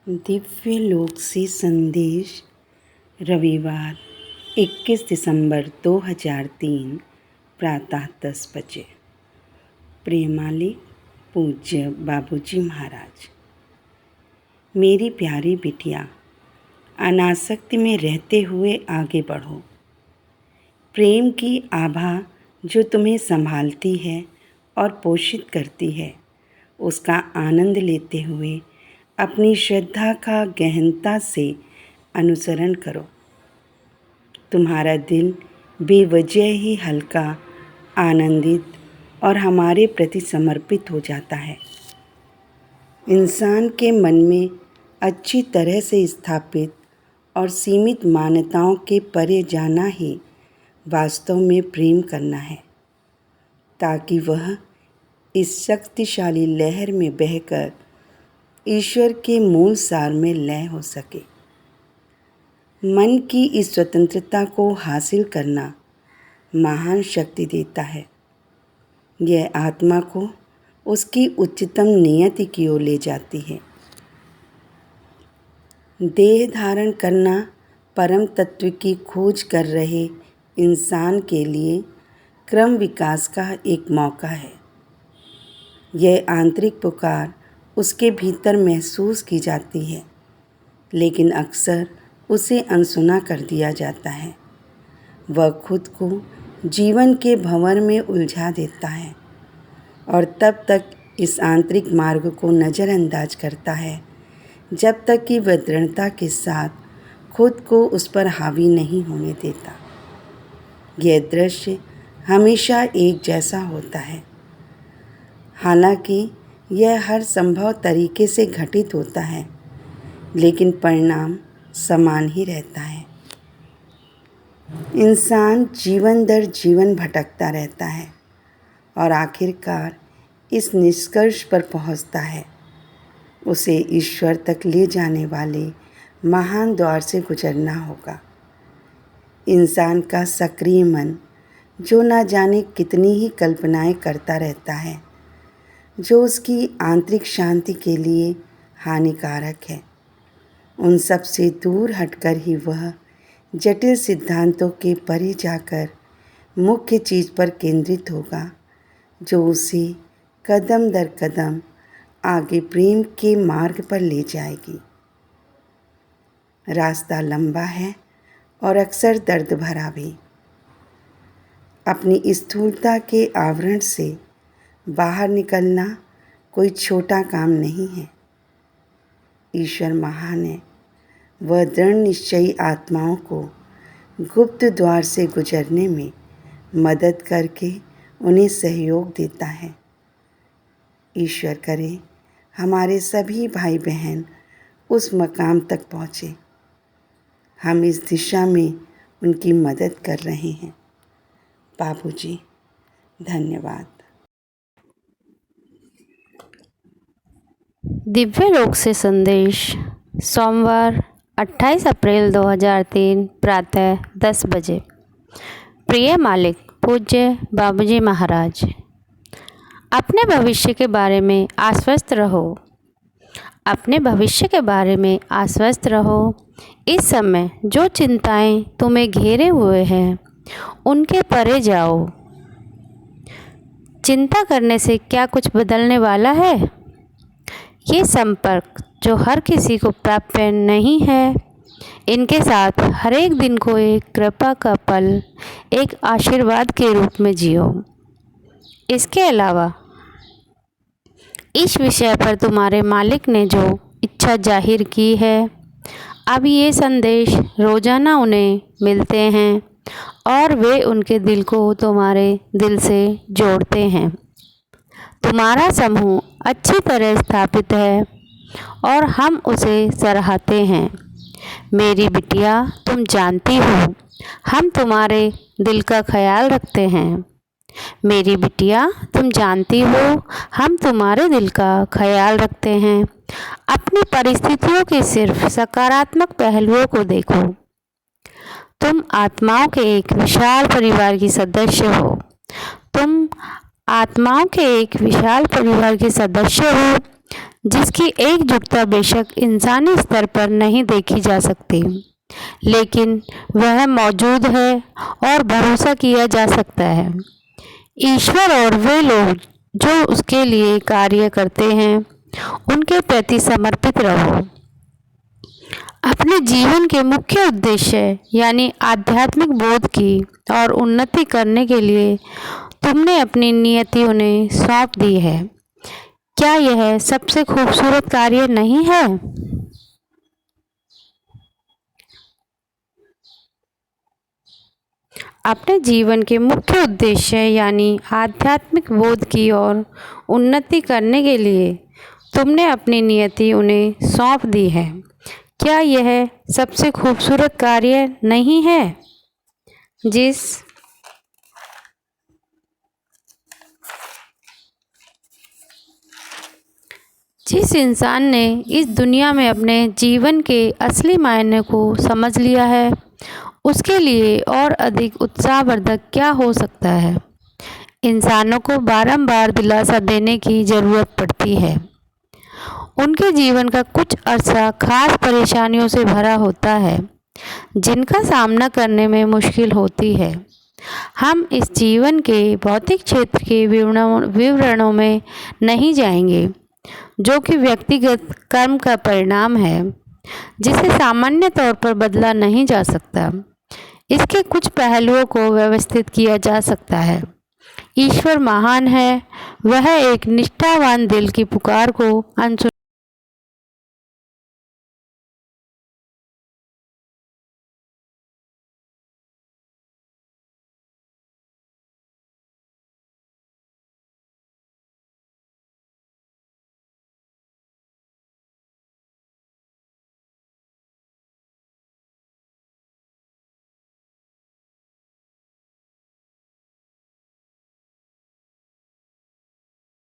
दिव्य लोक से संदेश रविवार 21 दिसंबर 2003 प्रातः 10 बजे। प्रेमाली पूज्य बाबूजी महाराज। मेरी प्यारी बिटिया, अनासक्ति में रहते हुए आगे बढ़ो। प्रेम की आभा जो तुम्हें संभालती है और पोषित करती है, उसका आनंद लेते हुए अपनी श्रद्धा का गहनता से अनुसरण करो। तुम्हारा दिल बेवजह ही हल्का, आनंदित और हमारे प्रति समर्पित हो जाता है। इंसान के मन में अच्छी तरह से स्थापित और सीमित मान्यताओं के परे जाना ही वास्तव में प्रेम करना है, ताकि वह इस शक्तिशाली लहर में बहकर ईश्वर के मूल सार में लय हो सके। मन की इस स्वतंत्रता को हासिल करना महान शक्ति देता है। यह आत्मा को उसकी उच्चतम नियति की ओर ले जाती है। देह धारण करना परम तत्व की खोज कर रहे इंसान के लिए क्रम विकास का एक मौका है। यह आंतरिक पुकार उसके भीतर महसूस की जाती है, लेकिन अक्सर उसे अनसुना कर दिया जाता है। वह खुद को जीवन के भंवर में उलझा देता है और तब तक इस आंतरिक मार्ग को नज़रअंदाज करता है जब तक कि वह दृढ़ता के साथ खुद को उस पर हावी नहीं होने देता। यह दृश्य हमेशा एक जैसा होता है, हालांकि यह हर संभव तरीके से घटित होता है, लेकिन परिणाम समान ही रहता है। इंसान जीवन दर जीवन भटकता रहता है और आखिरकार इस निष्कर्ष पर पहुंचता है, उसे ईश्वर तक ले जाने वाले महान द्वार से गुजरना होगा। इंसान का सक्रिय मन, जो ना जाने कितनी ही कल्पनाएं करता रहता है, जो उसकी आंतरिक शांति के लिए हानिकारक है, उन सब से दूर हटकर ही वह जटिल सिद्धांतों के परे जाकर मुख्य चीज़ पर केंद्रित होगा, जो उसे कदम दर कदम आगे प्रेम के मार्ग पर ले जाएगी। रास्ता लंबा है और अक्सर दर्द भरा भी। अपनी स्थूलता के आवरण से बाहर निकलना कोई छोटा काम नहीं है। ईश्वर महान है। वह दृढ़ निश्चयी आत्माओं को गुप्त द्वार से गुजरने में मदद करके उन्हें सहयोग देता है। ईश्वर करे हमारे सभी भाई बहन उस मकाम तक पहुँचे। हम इस दिशा में उनकी मदद कर रहे हैं। बाबूजी, धन्यवाद। दिव्य लोक से संदेश सोमवार 28 अप्रैल 2003 प्रातः 10 बजे। प्रिय मालिक पूज्य बाबूजी महाराज, अपने भविष्य के बारे में आश्वस्त रहो। अपने भविष्य के बारे में आश्वस्त रहो। इस समय जो चिंताएं तुम्हें घेरे हुए हैं, उनके परे जाओ। चिंता करने से क्या कुछ बदलने वाला है? ये संपर्क जो हर किसी को प्राप्त नहीं है, इनके साथ हर एक दिन को एक कृपा का पल, एक आशीर्वाद के रूप में जियो। इसके अलावा इस विषय पर तुम्हारे मालिक ने जो इच्छा जाहिर की है, अब ये संदेश रोज़ाना उन्हें मिलते हैं और वे उनके दिल को तुम्हारे दिल से जोड़ते हैं। तुम्हारा समूह अच्छी तरह स्थापित है और हम उसे सराहते हैं। मेरी बिटिया, तुम जानती हो हम तुम्हारे दिल का ख्याल रखते हैं। मेरी बिटिया, तुम जानती हो हम तुम्हारे दिल का ख्याल रखते हैं। अपनी परिस्थितियों के सिर्फ सकारात्मक पहलुओं को देखो। तुम आत्माओं के एक विशाल परिवार की सदस्य हो। तुम आत्माओं के एक विशाल परिवार के सदस्य हो जिसकी एकजुटता बेशक इंसानी स्तर पर नहीं देखी जा सकती, लेकिन वह मौजूद है और भरोसा किया जा सकता है। ईश्वर और वे लोग जो उसके लिए कार्य करते हैं, उनके प्रति समर्पित रहो। अपने जीवन के मुख्य उद्देश्य यानी आध्यात्मिक बोध की और उन्नति करने के लिए तुमने अपनी नियति उन्हें सौंप दी है। क्या यह सबसे खूबसूरत कार्य नहीं है? अपने जीवन के मुख्य उद्देश्य यानी आध्यात्मिक बोध की और उन्नति करने के लिए तुमने अपनी नियति उन्हें सौंप दी है। क्या यह सबसे खूबसूरत कार्य नहीं है? जिस इंसान ने इस दुनिया में अपने जीवन के असली मायने को समझ लिया है, उसके लिए और अधिक उत्साहवर्धक क्या हो सकता है। इंसानों को बारंबार दिलासा देने की ज़रूरत पड़ती है। उनके जीवन का कुछ अरसा खास परेशानियों से भरा होता है, जिनका सामना करने में मुश्किल होती है। हम इस जीवन के भौतिक क्षेत्र के विवरणों में नहीं जाएंगे, जो कि व्यक्तिगत कर्म का परिणाम है, जिसे सामान्य तौर पर बदला नहीं जा सकता। इसके कुछ पहलुओं को व्यवस्थित किया जा सकता है। ईश्वर महान है, वह एक निष्ठावान दिल की पुकार को अनसुना